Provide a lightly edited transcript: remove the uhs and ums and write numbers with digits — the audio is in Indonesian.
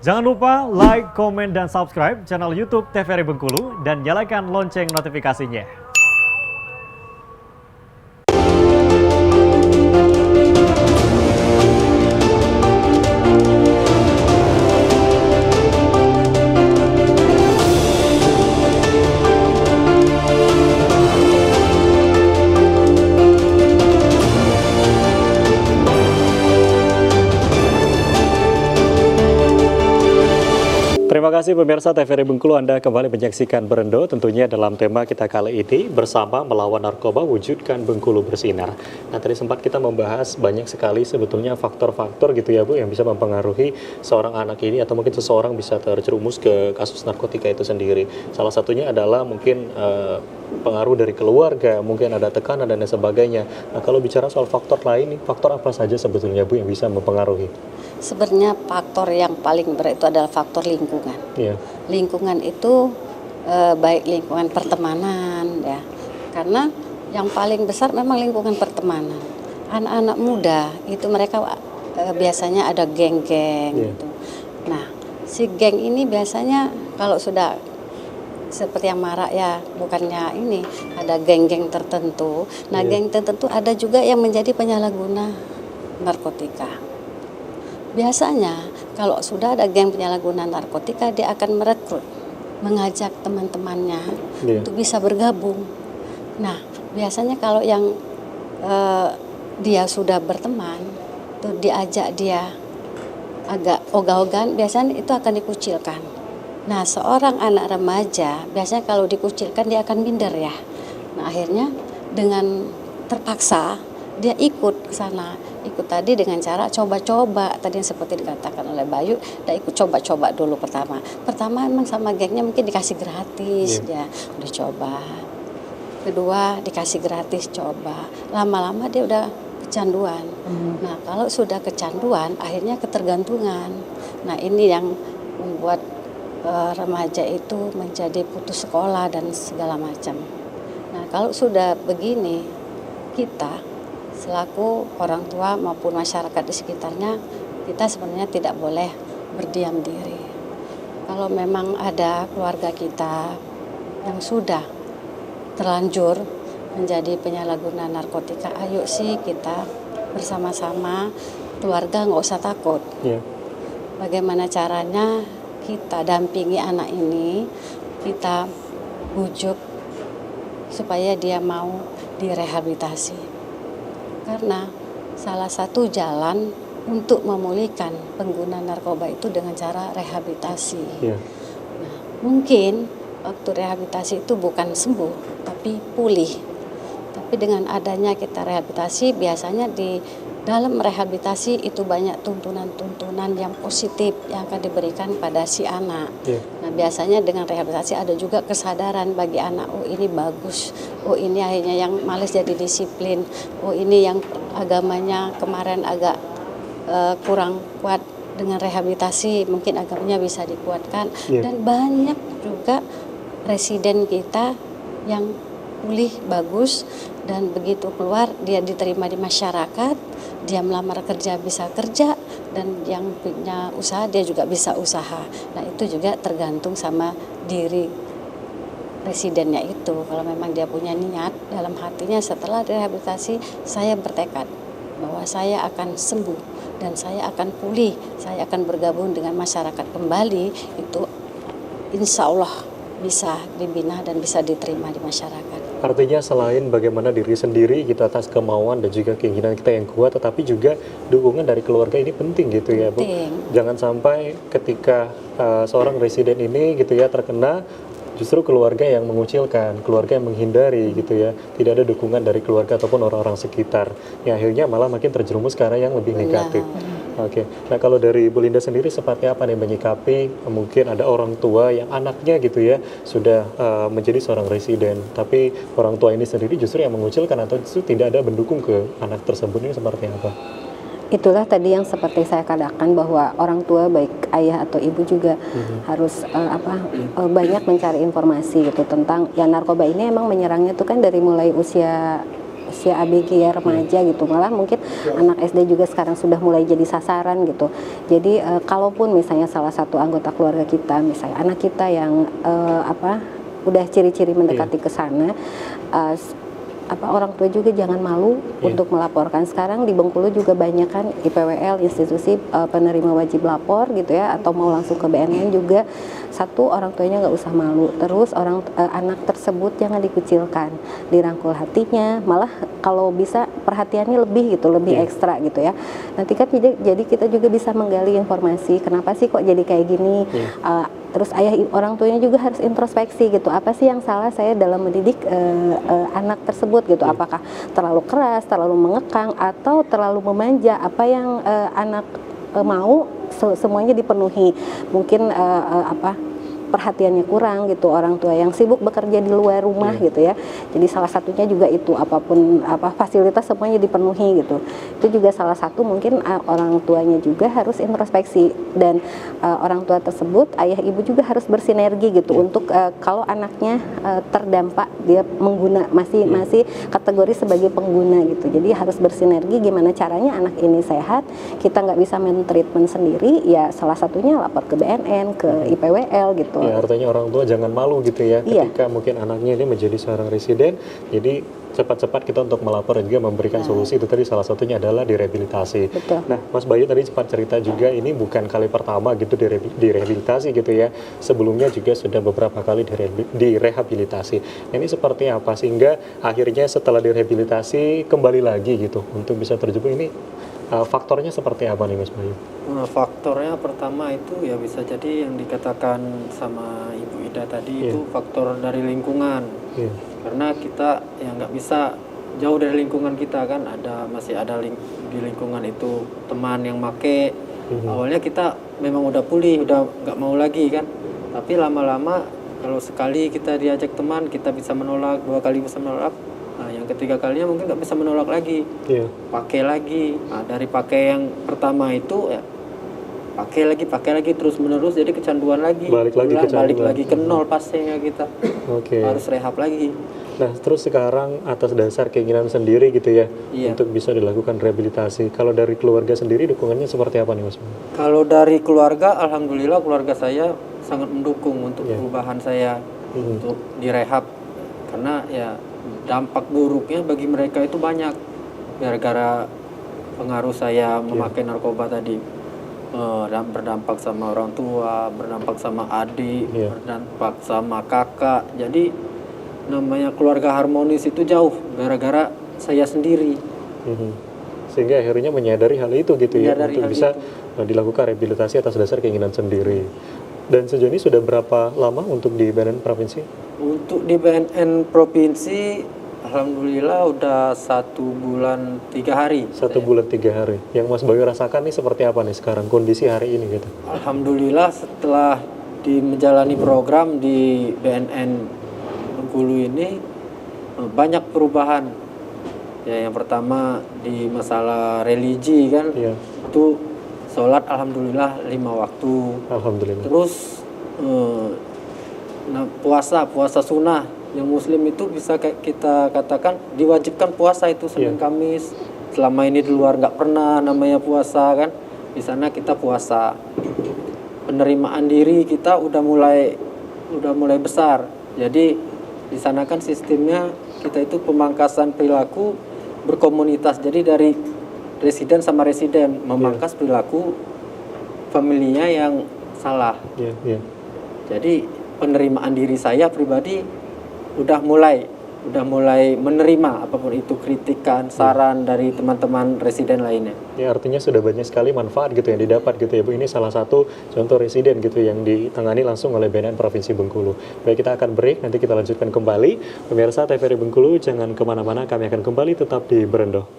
Jangan lupa like, komen, dan subscribe channel YouTube TVRI Bengkulu dan nyalakan lonceng notifikasinya. Terima kasih pemirsa TVRI Bengkulu, Anda kembali menyaksikan Berendo, tentunya dalam tema kita kali ini bersama melawan narkoba wujudkan Bengkulu bersinar. Nah, tadi sempat kita membahas banyak sekali sebetulnya faktor-faktor gitu ya Bu yang bisa mempengaruhi seorang anak ini atau mungkin seseorang bisa terjerumus ke kasus narkotika itu sendiri. Salah satunya adalah mungkin pengaruh dari keluarga, mungkin ada tekanan dan lain sebagainya. Nah, kalau bicara soal faktor lain, faktor apa saja sebetulnya Bu yang bisa mempengaruhi? Sebenarnya faktor yang paling berat itu adalah faktor lingkungan. Iya. Lingkungan itu baik lingkungan pertemanan ya, karena yang paling besar memang lingkungan pertemanan. Anak-anak muda itu mereka biasanya ada geng-geng gitu. Nah, si geng ini biasanya kalau sudah seperti yang marak ya, bukannya ini ada geng-geng tertentu. Nah, geng tertentu ada juga yang menjadi penyalahguna narkotika. Biasanya kalau sudah ada geng penyalahguna narkotika, dia akan merekrut, mengajak teman-temannya untuk bisa bergabung. Nah, biasanya kalau yang dia sudah berteman, tuh diajak dia agak ogah-ogahan, biasanya itu akan dikucilkan. Nah, seorang anak remaja biasanya kalau dikucilkan dia akan minder ya. Nah, akhirnya dengan terpaksa dia ikut ke sana. Ikut tadi dengan cara coba-coba, tadi yang seperti dikatakan oleh Bayu, dia ikut coba-coba dulu pertama emang sama gengnya mungkin dikasih gratis, ya udah coba. Kedua dikasih gratis, coba. Lama-lama dia udah kecanduan. Nah, kalau sudah kecanduan akhirnya ketergantungan. Nah, ini yang membuat remaja itu menjadi putus sekolah dan segala macam. Nah, kalau sudah begini, kita selaku orang tua maupun masyarakat di sekitarnya, kita sebenarnya tidak boleh berdiam diri. Kalau memang ada keluarga kita yang sudah terlanjur menjadi penyalahguna narkotika, ayo sih kita bersama-sama keluarga nggak usah takut. Bagaimana caranya kita dampingi anak ini, kita bujuk supaya dia mau direhabilitasi. Karena salah satu jalan untuk memulihkan pengguna narkoba itu dengan cara rehabilitasi. Nah, mungkin waktu rehabilitasi itu bukan sembuh, tapi pulih. Tapi dengan adanya kita rehabilitasi, biasanya di dalam rehabilitasi itu banyak tuntunan-tuntunan yang positif yang akan diberikan pada si anak. Nah, biasanya dengan rehabilitasi ada juga kesadaran bagi anak, oh ini bagus, oh ini akhirnya yang malas jadi disiplin, oh ini yang agamanya kemarin agak kurang kuat, dengan rehabilitasi mungkin agamanya bisa dikuatkan. Dan banyak juga residen kita yang pulih bagus dan begitu keluar dia diterima di masyarakat, dia melamar kerja bisa kerja, dan yang punya usaha dia juga bisa usaha. Nah, itu juga tergantung sama diri residennya itu. Kalau memang dia punya niat dalam hatinya setelah direhabilitasi, saya bertekad bahwa saya akan sembuh dan saya akan pulih, saya akan bergabung dengan masyarakat kembali, itu insya Allah bisa dibina dan bisa diterima di masyarakat. Artinya selain bagaimana diri sendiri kita atas kemauan dan juga keinginan kita yang kuat, tetapi juga dukungan dari keluarga ini penting gitu ya Bu. Jangan sampai ketika seorang residen ini gitu ya terkena, justru keluarga yang mengucilkan, keluarga yang menghindari gitu ya. Tidak ada dukungan dari keluarga ataupun orang-orang sekitar. Ya akhirnya malah makin terjerumus ke arah yang lebih negatif. Oke. Nah, kalau dari Bu Linda sendiri seperti apa nih menyikapi mungkin ada orang tua yang anaknya gitu ya sudah menjadi seorang residen, tapi orang tua ini sendiri justru yang mengucilkan atau justru tidak ada mendukung ke anak tersebut, ini seperti apa? Itulah tadi yang seperti saya katakan bahwa orang tua baik ayah atau ibu juga harus banyak mencari informasi gitu tentang ya narkoba ini emang menyerangnya tuh kan dari mulai usia usia ABG ya, remaja gitu, malah mungkin anak SD juga sekarang sudah mulai jadi sasaran gitu. Jadi kalaupun misalnya salah satu anggota keluarga kita, misalnya anak kita yang udah ciri-ciri mendekati ke sana, orang tua juga jangan malu untuk melaporkan. Sekarang di Bengkulu juga banyak kan IPWL, institusi penerima wajib lapor gitu ya, atau mau langsung ke BNN juga. Satu, orang tuanya nggak usah malu. Terus anak tersebut jangan dikucilkan, dirangkul hatinya, malah kalau bisa perhatiannya lebih gitu, lebih ekstra gitu ya. Nanti kan jadi kita juga bisa menggali informasi, kenapa sih kok jadi kayak gini. Terus orang tuanya juga harus introspeksi gitu, apa sih yang salah saya dalam mendidik anak tersebut gitu, apakah terlalu keras, terlalu mengekang, atau terlalu memanja. Apa yang anak mau semuanya dipenuhi, mungkin perhatiannya kurang gitu, orang tua yang sibuk bekerja di luar rumah gitu ya. Jadi salah satunya juga itu, apapun fasilitas semuanya dipenuhi gitu. Itu juga salah satu, mungkin orang tuanya juga harus introspeksi, dan orang tua tersebut, ayah ibu juga harus bersinergi gitu untuk kalau anaknya terdampak dia masih kategori sebagai pengguna gitu. Jadi harus bersinergi, gimana caranya anak ini sehat, kita nggak bisa men-treatment sendiri, ya salah satunya lapor ke BNN, ke IPWL gitu. Ya, artinya orang tua jangan malu gitu ya, ketika mungkin anaknya ini menjadi seorang residen. Jadi cepat-cepat kita untuk melapor dan juga memberikan solusi. Itu tadi salah satunya adalah direhabilitasi. Betul. Nah, Mas Bayu tadi sempat cerita juga ini bukan kali pertama gitu direhabilitasi gitu ya. Sebelumnya juga sudah beberapa kali direhabilitasi. Ini seperti apa sehingga akhirnya setelah direhabilitasi kembali lagi gitu untuk bisa terjebak ini? Faktornya seperti apa nih Mas Bayu? Nah, faktornya pertama itu ya bisa jadi yang dikatakan sama Ibu Ida tadi, itu faktor dari lingkungan. Karena kita ya nggak bisa jauh dari lingkungan kita kan, masih ada di lingkungan itu teman yang make. Awalnya kita memang udah pulih, udah nggak mau lagi kan, tapi lama-lama kalau sekali kita diajak teman, kita bisa menolak, 2 kali bisa menolak. Nah, yang ketiga kalinya mungkin nggak bisa menolak lagi, pakai lagi. Nah, dari pakai yang pertama itu ya pakai lagi terus menerus, jadi kecanduan lagi. Balik lagi ke nol pastinya kita. Harus rehab lagi. Nah, terus sekarang atas dasar keinginan sendiri gitu ya, untuk bisa dilakukan rehabilitasi. Kalau dari keluarga sendiri dukungannya seperti apa nih Mas? Kalau dari keluarga, alhamdulillah keluarga saya sangat mendukung untuk perubahan saya untuk direhab, karena ya dampak buruknya bagi mereka itu banyak gara-gara pengaruh saya memakai narkoba tadi. Berdampak sama orang tua, berdampak sama adik, berdampak sama kakak. Jadi namanya keluarga harmonis itu jauh gara-gara saya sendiri. Sehingga akhirnya menyadari hal itu gitu ya, untuk bisa dilakukan rehabilitasi atas dasar keinginan sendiri. Dan sejauh ini sudah berapa lama untuk di BNN Provinsi? Untuk di BNN Provinsi, alhamdulillah udah 1 bulan 3 hari. 1 bulan 3 hari. Yang Mas Bayu rasakan nih seperti apa nih sekarang kondisi hari ini gitu? Alhamdulillah setelah menjalani program di BNN Bengkulu ini banyak perubahan. Ya, yang pertama di masalah religi kan, itu sholat alhamdulillah 5 waktu. Alhamdulillah. Terus puasa sunnah yang muslim itu bisa kita katakan diwajibkan puasa itu Senin Kamis. Selama ini di luar nggak pernah namanya puasa kan, di sana kita puasa. Penerimaan diri kita udah mulai besar. Jadi di sana kan sistemnya kita itu pemangkasan perilaku berkomunitas. Jadi dari residen sama residen memangkas perilaku familinya yang salah. Jadi penerimaan diri saya pribadi udah mulai menerima apapun itu kritikan, saran dari teman-teman residen lainnya. Ya, artinya sudah banyak sekali manfaat gitu yang didapat gitu ya Bu. Ini salah satu contoh residen gitu yang ditangani langsung oleh BNN Provinsi Bengkulu. Baik, kita akan break, nanti kita lanjutkan kembali. Pemirsa TVRI Bengkulu, jangan kemana-mana, kami akan kembali tetap di Berendo.